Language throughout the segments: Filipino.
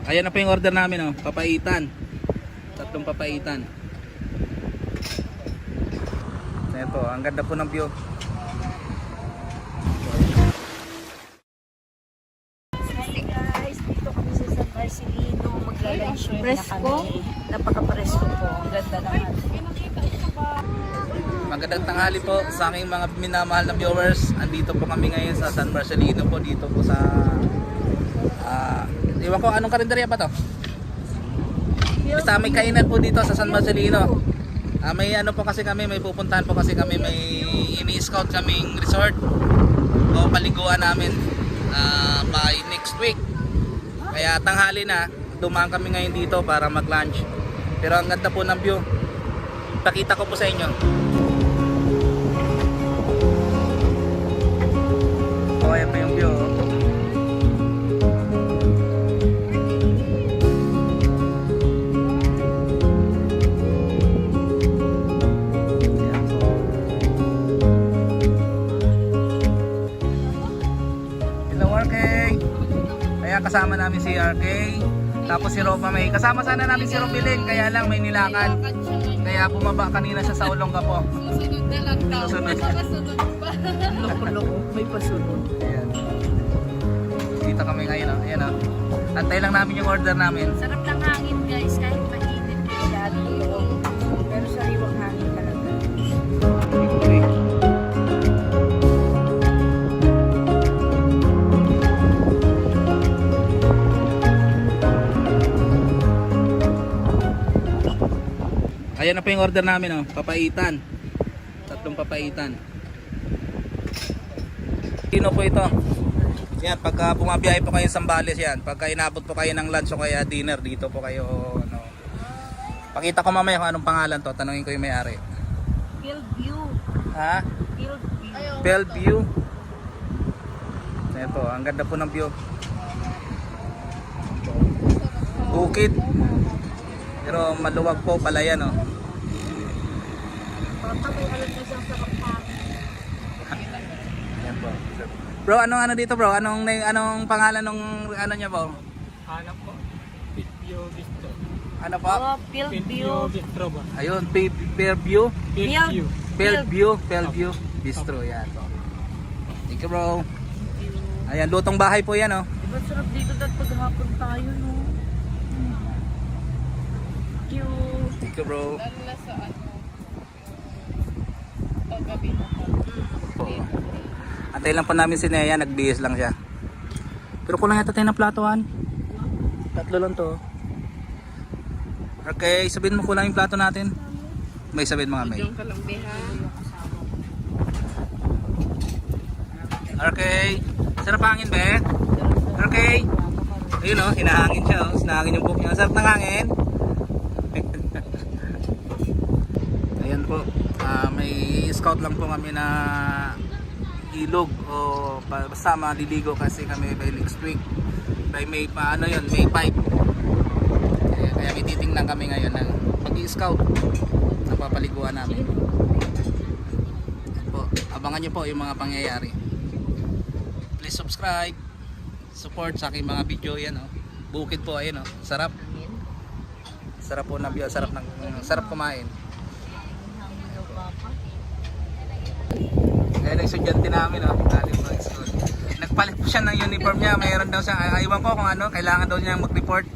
Ayan na po yung order namin, oh. Papaitan. Tatlong papaitan. Ito, ang ganda po ng view. Hi guys, dito kami sa San Marcelino. Magla-lunch na kami. Napaka-presko po. Ang ganda naman. Magandang tanghali po sa aking mga minamahal na viewers. Andito po kami ngayon sa San Marcelino po, dito po sa iwan ko anong karinderya ba to? Basta may kainan po dito sa San Marcelino. May ano po kasi kami, may pupuntahan po kasi kami, may ini-scout kaming resort o paliguan namin by next week. Kaya tanghali na, dumaan kami ngayon dito para mag-lunch. Pero ang ganda po ng view. Pakita ko po sa inyo. Oh, ayan pa yung view. Kasama namin si RK, tapos si Ropa may kasama sana namin si Robilin, kaya lang may nilakad, kaya bumaba kanina siya sa Olongga po. Susunod na lang daw. Susunod. Makasunod pa. Loko-loko, may pasunod. Ayan. Dito kami ngayon, oh. Ayan, oh. Antay lang namin yung order namin. Sarap ng hangin guys, kahit mainit masyado. Pero sariwang hangin talaga. Okay. Ayan na po yung order namin, oh. Papaitan. Tatlong papaitan. Sino po ito? Yan, pagka bumabiyahe po kayo sa Zambales yan, pagka inabot po kayo ng lunch o kaya dinner, dito po kayo, ano. Pakita ko mamaya kung anong pangalan to, tanungin ko yung may-ari. Bellevue. Ha? Bellevue. Bellevue. Ito, ang ganda po ng view. Bukid. Pero maluwag po pala yan, oh. May alam na siyang sarap hangin. Yan po. Bro, anong ano dito bro? Anong pangalan nung ano niya po? Hanap po. Bellevue Bistro. Ano po? Oh, Bellevue. Bistro ba? Ayun, Bellevue. Bellevue. Bellevue Bistro, yan. Thank you bro. Ayan, lutong bahay po yan, oh. Diba sarap dito dahil paghapon tayo, no? Cute. Thank you bro. Lalo na sa ano. Paggabi na po. Po. Antay lang po namin si Nea, nagbihis lang siya. Pero kulang yata tayo ng platohan. Tatlo lang to. Okay, sabihin mo kulang yung plato natin. May sabihin mga may. Diyan ka lang, Beha. Okay. Sarap hangin, be? Okay. Ayun o, hinahangin siya o. Hinahangin yung book niya. Sarap ng hangin. Ayan po. May scout lang po kami na ilog o basta maliligo kasi kami by next week. By May, ano yun, May 5. Kaya may titingnan kami ngayon ng pag-i-scout. Napapaliguan namin. Ayan po. Abangan nyo po yung mga pangyayari. Please subscribe, support sa aking mga video yan, oh. Bukid po, ayun, oh. Sarap. Sarap po na view, sarap kumain. Ayun ang estudyante namin, oh. Galing po school. Nagpalit po siya ng uniform niya, mayroon daw siya, aywan ko kung ano, kailangan daw niya mag-report.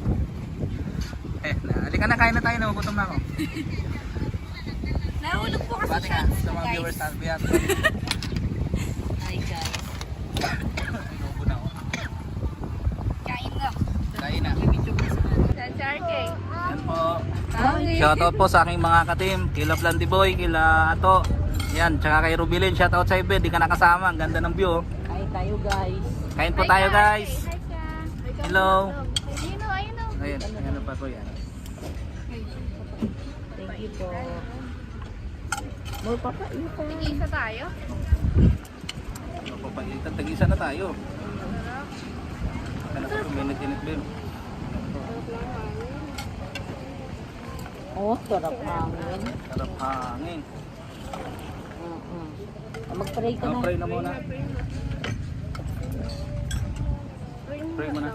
Halika na, kain na tayo, nagugutom na ako. Nahulog po kasi Bati siya. ka sa mga viewers natin. Hi guys. Inubo na ako. Kain na. Kain na. San Charke. Yan po. Shoutout po sa aking mga katim, kila Blandiboy, kila Ato. Yan, tsaka kay Rubilin, shoutout sa ibe, di ka nakasama, ang ganda ng view. Kain tayo guys. Kain po tayo guys. Hello. Ayun o, ayun o. Ayun, ano pa po yan. Thank you po. More papaitan. Isa tayo. Ano po palitan, tag-isa na tayo. Ano po, minute-init din. Oh, sarap hangin. Sarap hangin. Mag-pray ka na. Pray na muna. Pray mo na.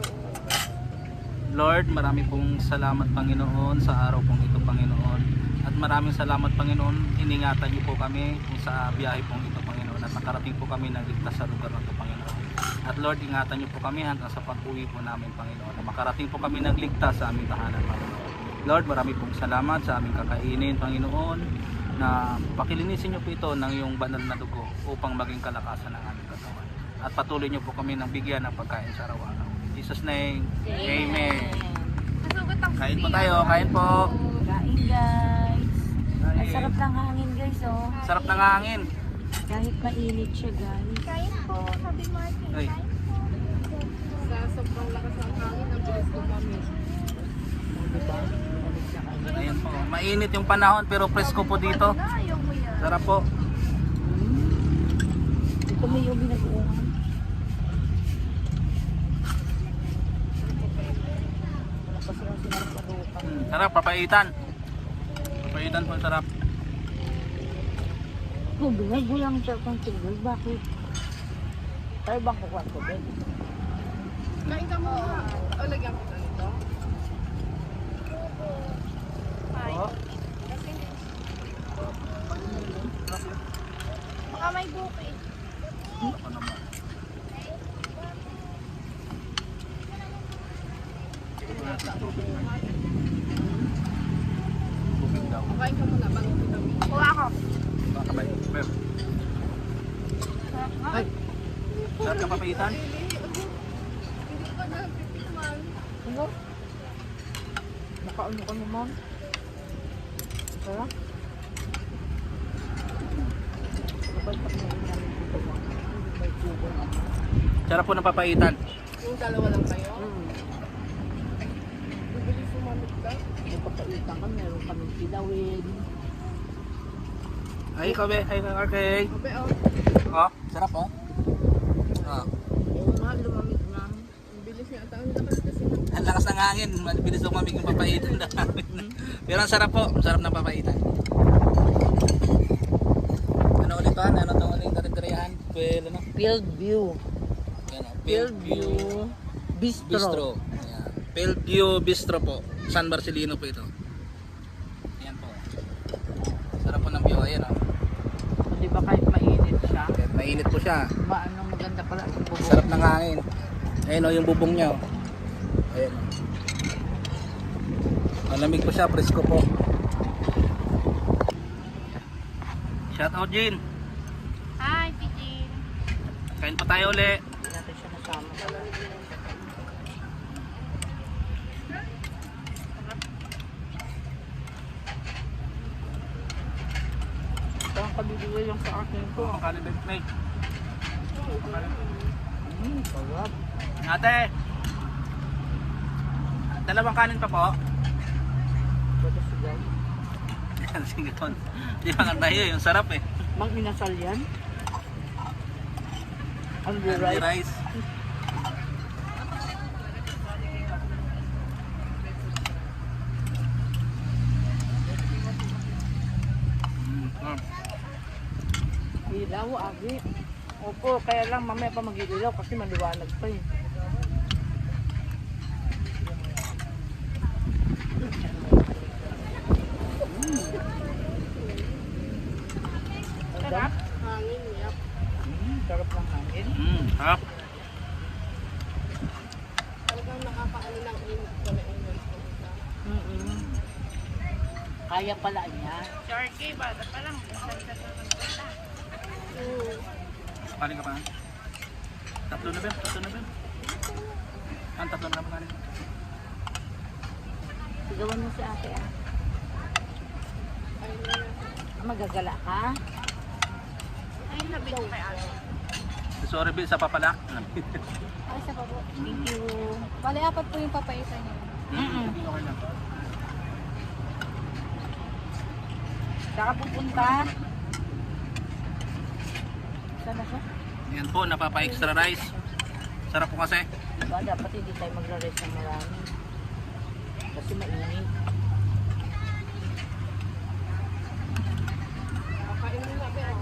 Lord, marami pong salamat Panginoon sa araw pong ito Panginoon. At maraming salamat Panginoon, iningatan niyo po kami kung sa biyahe pong ito Panginoon. At nakarating po kami ng ligtas sa lugar na ito Panginoon. At Lord, ingatan niyo po kami hanggang sa pag-uwi po namin Panginoon. Na makarating po kami ng ligtas sa aming tahanan Panginoon. Lord, marami pong salamat sa aming kakainin Panginoon. Na pakilinisin niyo po ito ng iyong banal na dugo upang maging kalakasan ng aming katawan. At patuloy niyo po kami ng bigyan ng pagkain sa araw-araw. In Jesus' name, Amen. Nasugot ang Kain po tayo, kain po. Kain guys. Ang sarap ng hangin guys oh. Sarap ng hangin. Kahit mainit siya guys. Kain po, sabi Martin. Ay. Kain po. Sa sobrang lakas ng hangin, ang bilis lumamig. Diba? Ayan po. Mainit yung panahon pero presko po dito. Na, ayaw mo yan. Sarap po. Ito may yung binaguungan. Sarap, papaitan. Papaitan po, sarap. Tubig, gulang siya kung tubig. Bakit? Tayo bang kukuha tubig? Kain ka muna. O, lagyan ko na nito. Ay. Baka may buki. Ako naman. Bukid daw. Kain ka muna bago kita. Kuha ako. Baka ba yun? Beb. Ay. Sarap ka papaitan? Hindi ko na pitikman. Ano? Nakaano ka naman? Sarap? Sarap po ng papaitan. Yung dalawa lang kayo? Bibilis sumamit ka? May papaitan ka, meron kaming kilawin. Ay, kabe. Ay, okay. Abe, oh. Oh, sarap oh. Oh. Oo nga, lumamig na. Ang bilis niya. Ang lakas kasi ng Ang lakas ng hangin. Mabilis lumamig yung papaitan namin. Pero ang sarap po. Ang sarap ng papaitan. Ano ulit ba? Ano itong ulit karinteriyahan? Well, ano? Field view. Yan, oh. Field view. Bistro. Bistro. Ayan. Field Bistro po. San Marcelino po ito. Ayan po. Sarap po ng view. Ayan o. Di ba kahit mainit siya? Ayan, mainit po siya. Maano maganda pala ang bubong. Sarap ng hangin. Ayan o yung bubong niya o. Ayan o. Malamig po siya. Presko po. Shout out Jean. Hi, Pidgin. Kain pa tayo ulit. Hindi natin siya nasama pala. Ito ang kabibigay lang sa akin Ito ko. ang kalibig mate. Sarap. Ate. Dalawang kanin pa po. Pwede sigaw. Sige po. Di ba nga tayo yung sarap eh. Mang inasal yan? Ang Candy rice. rice. Ilaw, agi. Opo, kaya lang mamaya pa mag-ilaw kasi maliwanag pa eh. Sarap. Hangin, yap. Sarap ng hangin. Sarap. Talagang nakakaano ng init ko na init ko. Kaya pala niya. Sharky, bata pa lang. Kanin ka pa. Tatlo na ba? Tatlo na ba? Ang tatlo na ba kanin? Sigawan mo si ate ah. Magagala ka? Ay, nabit ko kay Ate. Sorry Bill sa papala. Ay, sa babo. Thank you. Bale, apat po yung papaitan niyo. Okay lang. Saka pupunta. Saan na siya? Yan po, napapa-extra rice. Sarap po kasi. Diba, dapat hindi tayo magra-rest ng marami. Kasi mainit. Kain mo na, pero.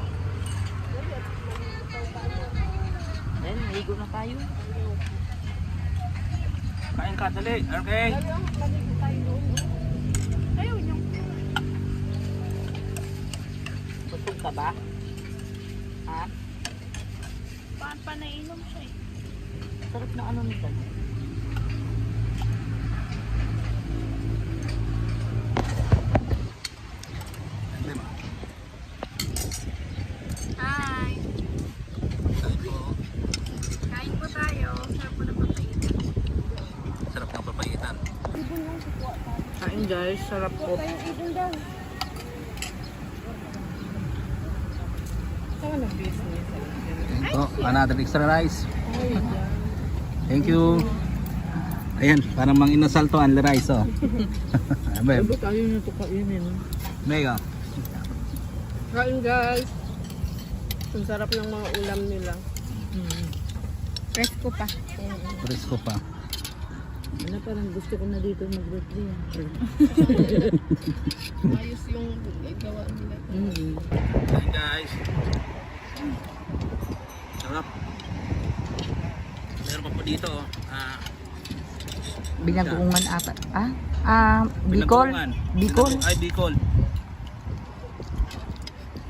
Then, maligo na tayo. Kain ka ka, dali. Okay. Ayaw niyo. Busog ka ba? Ha? Panainom siya eh. Sarap na ano nito. Hindi ba? Hi! Kain po. Kain po tayo. Sarap po na papaitan. Sarap ng papaitan. Kain guys, sarap po. Oh, another extra rice. Thank you. Ayan, parang mang inasal to only rice, oh. Abay, tayo na ito kainin. mega. Kain guys. Ang sarap ng mga ulam nila. Presko pa. Presko pa. Ano, parang gusto ko na dito mag-birthday. Ayos yung gawa nila. Ayan guys. Sarap. Meron pa po dito, oh. Binagungan ata. Bicol. Pinagungan. Bicol. Ay, Bicol.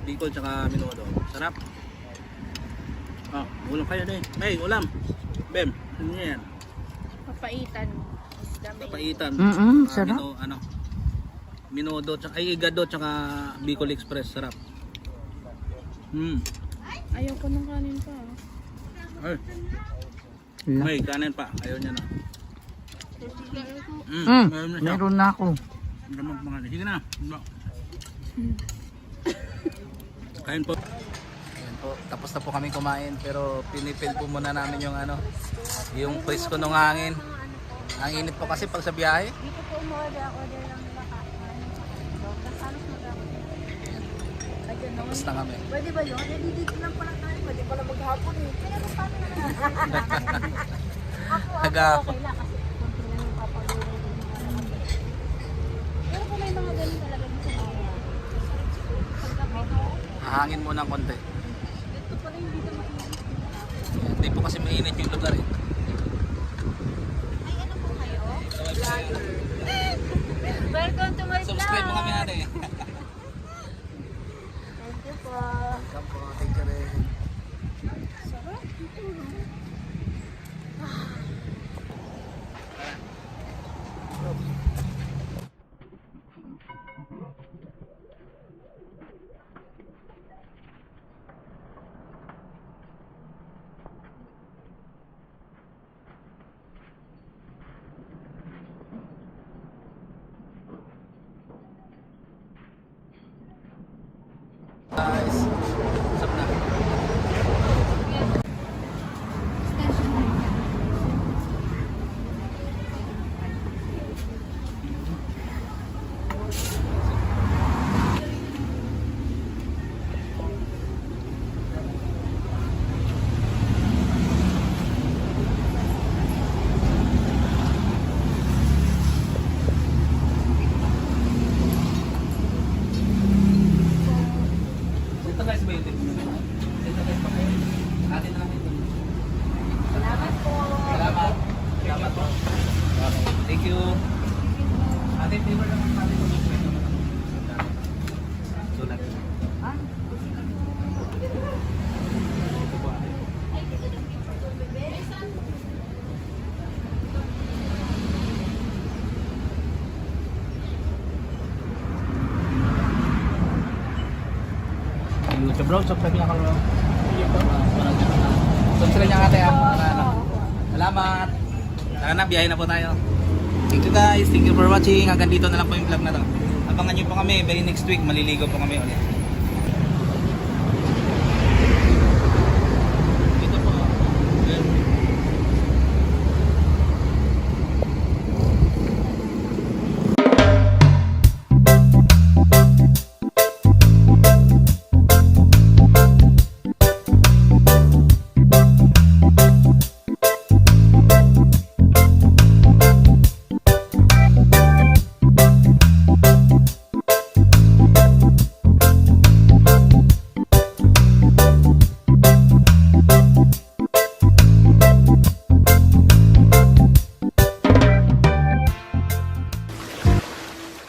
Bicol tsaka Minodo. Sarap. Ah, ulam kayo din. May ulam. Bem, ano yan? Papaitan. Isda may. Papaitan. Sarap. Minodo, tsaka, ay Igado tsaka Bicol Express. Sarap. Ayaw ko ng kanin pa. Ay, may kanin pa. Ayaw niya na. Meron na siya. Meron na ako. Sige na. Kain po. Ayan po. Tapos na po kami kumain pero pinipil po muna namin yung yung presko ng hangin. Ang init po kasi pag sa biyahe. Dito po order lang nila kain. Kasalos mo daw. Tapos na kami. Pwede ba yun? Dito lang pala tayo. Pwede pala maghapon eh. Kaya kung paano na Nag-aapon. okay lang kasi kontrol yung kapag-uwi. Pero kung may mga ganun talaga dito sa mga Hangin muna ng konti. dito pala yung dito mainit. Hindi po kasi mainit yung lugar eh. Ay, ano po kayo? Welcome to my vlog! Subscribe mo kami ate. Thank you po. Welcome po. Thank you rin. Sarap. Guys, usap na. Dito guys, ba yun? Dito guys pa kayo. Atin na natin. Salamat po. Salamat. Salamat po. Okay. Thank you. Ate, favor naman natin kung gusto nyo naman. Sulat. Ito po ate. YouTube bro, subscribe niya ka bro. Subscribe niya ka ate ah. Salamat. Tara na, biyahe na po tayo. Thank you guys, thank you for watching. Hanggang dito na lang po yung vlog na to. Abangan niyo po kami by next week, maliligo po kami ulit.